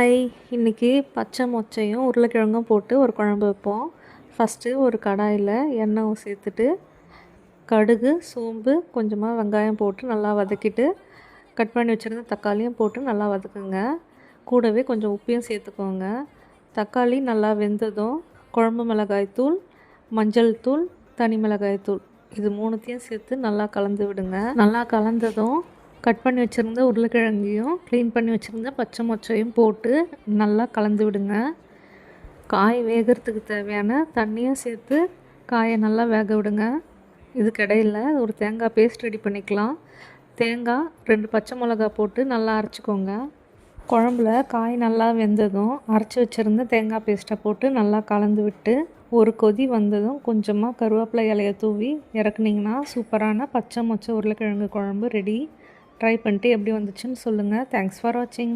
Hi! இன்றைக்கி பச்சை மொச்சையும் உருளைக்கிழங்கும் போட்டு ஒரு குழம்பு வைப்போம். ஃபஸ்ட்டு ஒரு கடாயில் எண்ணெய் சேர்த்துட்டு கடுகு, சோம்பு, கொஞ்சமாக வெங்காயம் போட்டு நல்லா வதக்கிட்டு கட் பண்ணி வச்சுருந்த தக்காளியும் போட்டு நல்லா வதக்குங்க. கூடவே கொஞ்சம் உப்பையும் சேர்த்துக்கோங்க. தக்காளி நல்லா வெந்ததும் குழம்பு மிளகாய்த்தூள், மஞ்சள் தூள், தனி மிளகாய்த்தூள் இது மூணுத்தையும் சேர்த்து நல்லா கலந்து விடுங்க. நல்லா கலந்ததும் கட் பண்ணி வச்சுருந்த உருளைக்கிழங்கையும் க்ளீன் பண்ணி வச்சுருந்த பச்சை மொச்சையும் போட்டு நல்லா கலந்து விடுங்க. காய் வேகிறதுக்கு தேவையான தண்ணியும் சேர்த்து காயை நல்லா வேக விடுங்க. இதுக்கிடையில் ஒரு தேங்காய் பேஸ்ட் ரெடி பண்ணிக்கலாம். தேங்காய் 2 பச்சை மிளகா போட்டு நல்லா அரைச்சிக்கோங்க. குழம்புல காய் நல்லா வெந்ததும் அரைச்சி வச்சுருந்த தேங்காய் பேஸ்ட்டை போட்டு நல்லா கலந்து விட்டு ஒரு கொதி வந்ததும் கொஞ்சமாக கருவேப்பிலை இலையை தூவி இறக்குனிங்கன்னா சூப்பரான பச்சை மொச்சை உருளைக்கிழங்கு குழம்பு ரெடி. ட்ரை பண்ணிட்டு எப்படி வந்துச்சுன்னு சொல்லுங்கள். தேங்க்ஸ் ஃபார் வாட்சிங்.